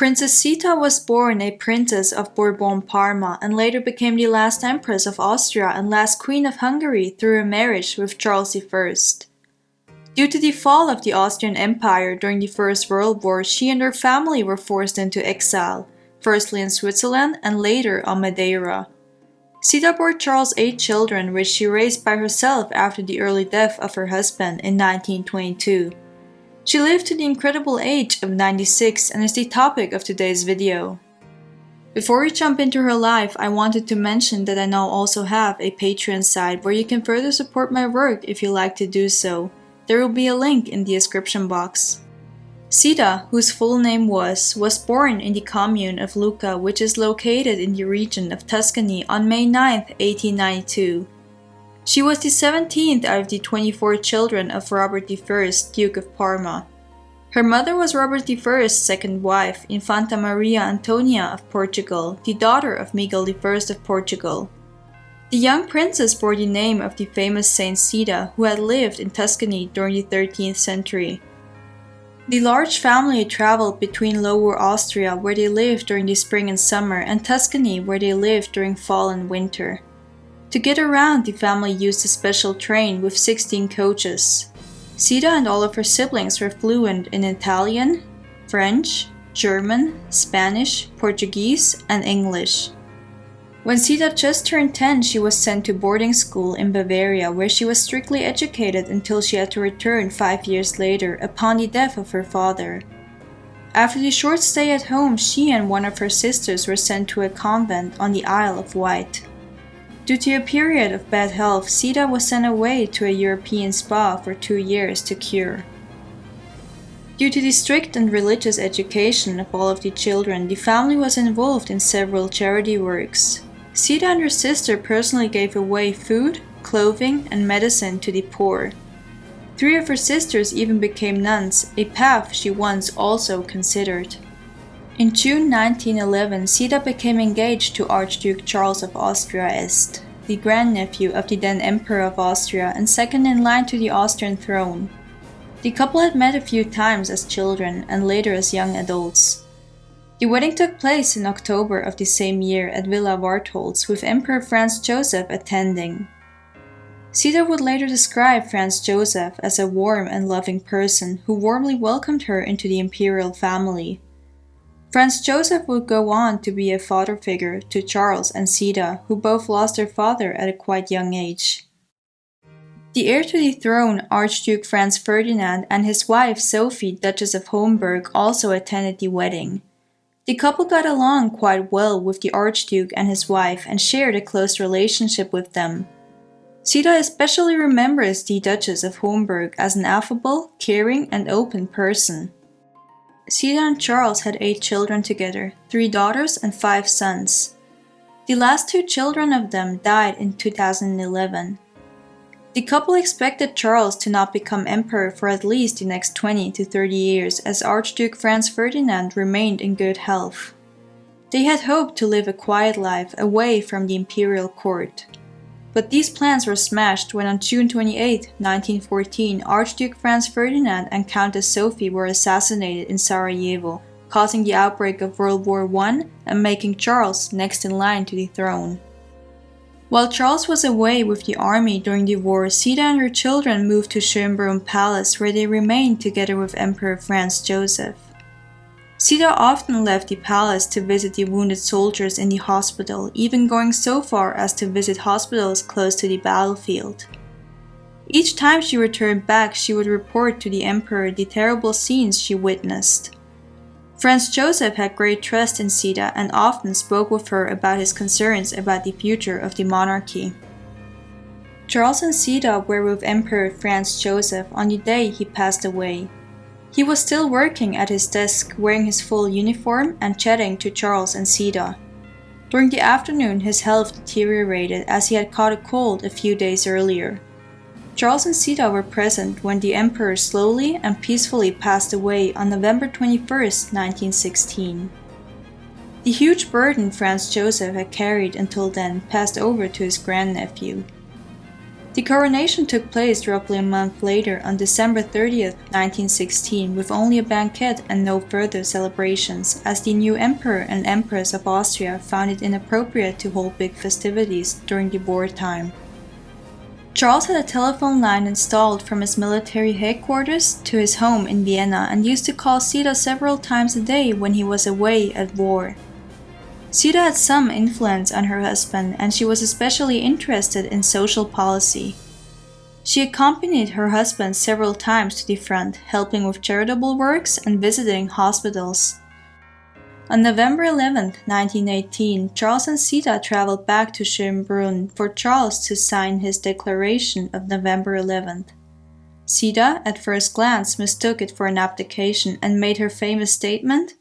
Princess Zita was born a Princess of Bourbon-Parma and later became the last Empress of Austria and last Queen of Hungary through a marriage with Charles I. Due to the fall of the Austrian Empire during the First World War, she and her family were forced into exile, firstly in Switzerland and later on Madeira. Zita bore Charles 8 children, which she raised by herself after the early death of her husband in 1922. She lived to the incredible age of 96 and is the topic of today's video. Before we jump into her life, I wanted to mention that I now also have a Patreon site where you can further support my work if you like to do so. There will be a link in the description box. Zita, whose full name was born in the commune of Lucca, which is located in the region of Tuscany, on May 9, 1892. She was the 17th out of the 24 children of Robert I, Duke of Parma. Her mother was Robert I's second wife, Infanta Maria Antonia of Portugal, the daughter of Miguel I of Portugal. The young princess bore the name of the famous Saint Zita, who had lived in Tuscany during the 13th century. The large family traveled between Lower Austria, where they lived during the spring and summer, and Tuscany, where they lived during fall and winter. To get around, the family used a special train with 16 coaches. Zita and all of her siblings were fluent in Italian, French, German, Spanish, Portuguese, and English. When Zita just turned 10, she was sent to boarding school in Bavaria, where she was strictly educated until she had to return 5 years later upon the death of her father. After the short stay at home, she and one of her sisters were sent to a convent on the Isle of Wight. Due to a period of bad health, Zita was sent away to a European spa for 2 years to cure. Due to the strict and religious education of all of the children, the family was involved in several charity works. Zita and her sister personally gave away food, clothing, and medicine to the poor. 3 of her sisters even became nuns, a path she once also considered. In June 1911, Zita became engaged to Archduke Charles of Austria-Este, the grandnephew of the then Emperor of Austria and second in line to the Austrian throne. The couple had met a few times as children and later as young adults. The wedding took place in October of the same year at Villa Wartholz, with Emperor Franz Joseph attending. Zita would later describe Franz Joseph as a warm and loving person who warmly welcomed her into the imperial family. Franz Joseph would go on to be a father figure to Charles and Zita, who both lost their father at a quite young age. The heir to the throne, Archduke Franz Ferdinand, and his wife Sophie, Duchess of Homburg, also attended the wedding. The couple got along quite well with the Archduke and his wife and shared a close relationship with them. Zita especially remembers the Duchess of Homburg as an affable, caring, and open person. Zita and Charles had 8 children together, 3 daughters and 5 sons. The last 2 children of them died in 2011. The couple expected Charles to not become emperor for at least the next 20 to 30 years, as Archduke Franz Ferdinand remained in good health. They had hoped to live a quiet life away from the imperial court. But these plans were smashed when on June 28, 1914, Archduke Franz Ferdinand and Countess Sophie were assassinated in Sarajevo, causing the outbreak of World War I and making Charles next in line to the throne. While Charles was away with the army during the war, Zita and her children moved to Schönbrunn Palace, where they remained together with Emperor Franz Joseph. Zita often left the palace to visit the wounded soldiers in the hospital, even going so far as to visit hospitals close to the battlefield. Each time she returned back, she would report to the emperor the terrible scenes she witnessed. Franz Joseph had great trust in Zita and often spoke with her about his concerns about the future of the monarchy. Charles and Zita were with Emperor Franz Joseph on the day he passed away. He was still working at his desk, wearing his full uniform and chatting to Charles and Zita. During the afternoon, his health deteriorated as he had caught a cold a few days earlier. Charles and Zita were present when the emperor slowly and peacefully passed away on November 21, 1916. The huge burden Franz Joseph had carried until then passed over to his grandnephew. The coronation took place roughly a month later on December 30th, 1916, with only a banquet and no further celebrations, as the new Emperor and Empress of Austria found it inappropriate to hold big festivities during the wartime. Charles had a telephone line installed from his military headquarters to his home in Vienna and used to call Zita several times a day when he was away at war. Zita had some influence on her husband, and she was especially interested in social policy. She accompanied her husband several times to the front, helping with charitable works and visiting hospitals. On November 11, 1918, Charles and Zita traveled back to Schönbrunn for Charles to sign his declaration of November 11th. Zita, at first glance, mistook it for an abdication and made her famous statement,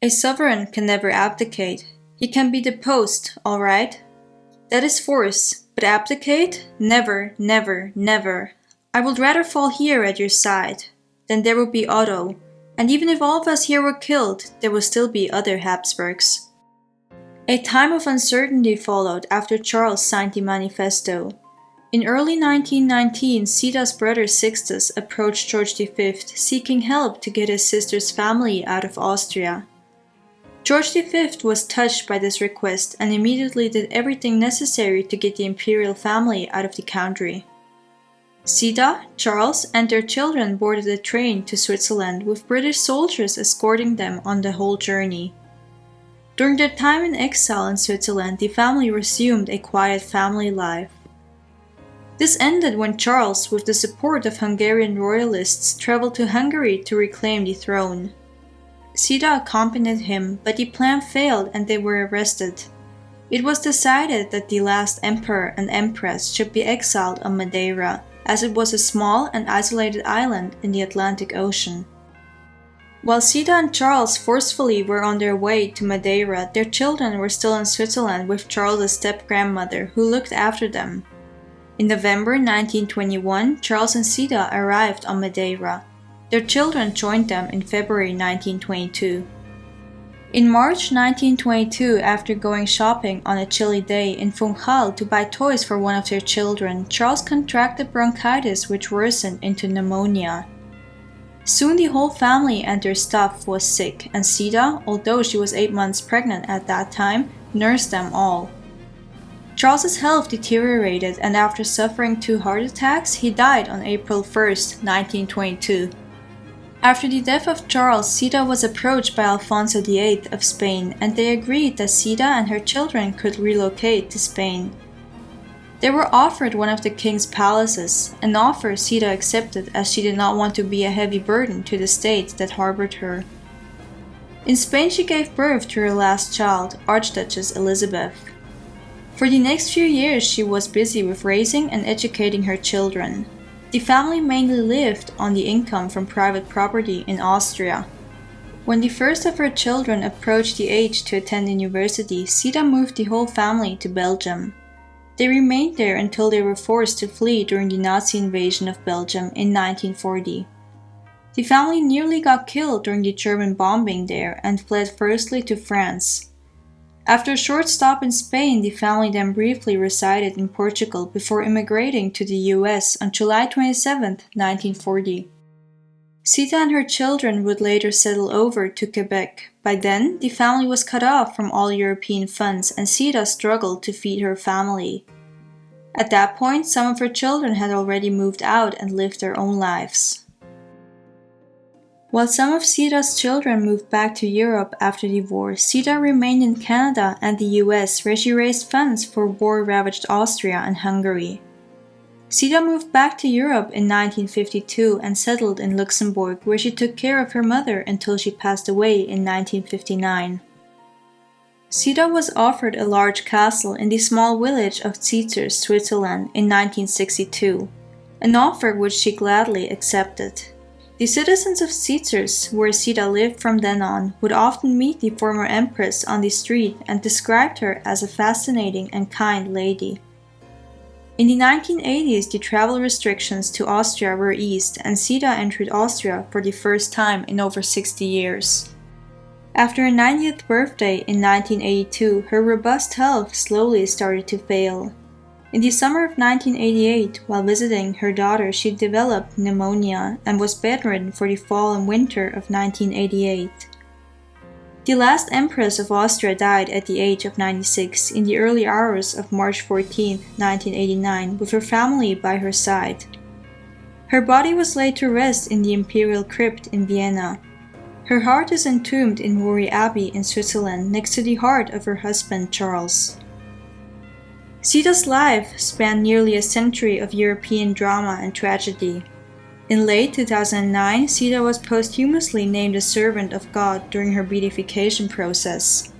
"A sovereign can never abdicate. He can be deposed, all right. That is force, but abdicate? Never, never, never. I would rather fall here at your side. Then there would be Otto. And even if all of us here were killed, there would still be other Habsburgs." A time of uncertainty followed after Charles signed the manifesto. In early 1919, Zita's brother Sixtus approached George V, seeking help to get his sister's family out of Austria. George V was touched by this request and immediately did everything necessary to get the imperial family out of the country. Zita, Charles, and their children boarded a train to Switzerland with British soldiers escorting them on the whole journey. During their time in exile in Switzerland, the family resumed a quiet family life. This ended when Charles, with the support of Hungarian royalists, traveled to Hungary to reclaim the throne. Zita accompanied him, but the plan failed and they were arrested. It was decided that the last emperor and empress should be exiled on Madeira, as it was a small and isolated island in the Atlantic Ocean. While Zita and Charles forcefully were on their way to Madeira, their children were still in Switzerland with Charles' step-grandmother, who looked after them. In November 1921, Charles and Zita arrived on Madeira. Their children joined them in February 1922. In March 1922, after going shopping on a chilly day in Funchal to buy toys for one of their children, Charles contracted bronchitis which worsened into pneumonia. Soon the whole family and their staff was sick, and Zita, although she was 8 months pregnant at that time, nursed them all. Charles's health deteriorated, and after suffering 2 heart attacks, he died on April 1, 1922. After the death of Charles, Zita was approached by Alfonso VIII of Spain, and they agreed that Zita and her children could relocate to Spain. They were offered one of the king's palaces, an offer Zita accepted as she did not want to be a heavy burden to the state that harbored her. In Spain, she gave birth to her last child, Archduchess Elizabeth. For the next few years, she was busy with raising and educating her children. The family mainly lived on the income from private property in Austria. When the first of her children approached the age to attend university, Zita moved the whole family to Belgium. They remained there until they were forced to flee during the Nazi invasion of Belgium in 1940. The family nearly got killed during the German bombing there and fled firstly to France. After a short stop in Spain, the family then briefly resided in Portugal before immigrating to the US on July 27, 1940. Zita and her children would later settle over to Quebec. By then, the family was cut off from all European funds and Zita struggled to feed her family. At that point, some of her children had already moved out and lived their own lives. While some of Zita's children moved back to Europe after the war, Zita remained in Canada and the US where she raised funds for war-ravaged Austria and Hungary. Zita moved back to Europe in 1952 and settled in Luxembourg where she took care of her mother until she passed away in 1959. Zita was offered a large castle in the small village of Zieters, Switzerland in 1962, an offer which she gladly accepted. The citizens of Zieters, where Zita lived from then on, would often meet the former empress on the street and described her as a fascinating and kind lady. In the 1980s, the travel restrictions to Austria were eased and Zita entered Austria for the first time in over 60 years. After her 90th birthday in 1982, her robust health slowly started to fail. In the summer of 1988, while visiting her daughter, she developed pneumonia and was bedridden for the fall and winter of 1988. The last Empress of Austria died at the age of 96 in the early hours of March 14, 1989, with her family by her side. Her body was laid to rest in the Imperial Crypt in Vienna. Her heart is entombed in Rory Abbey in Switzerland next to the heart of her husband Charles. Zita's life spanned nearly a century of European drama and tragedy. In late 2009, Zita was posthumously named a servant of God during her beatification process.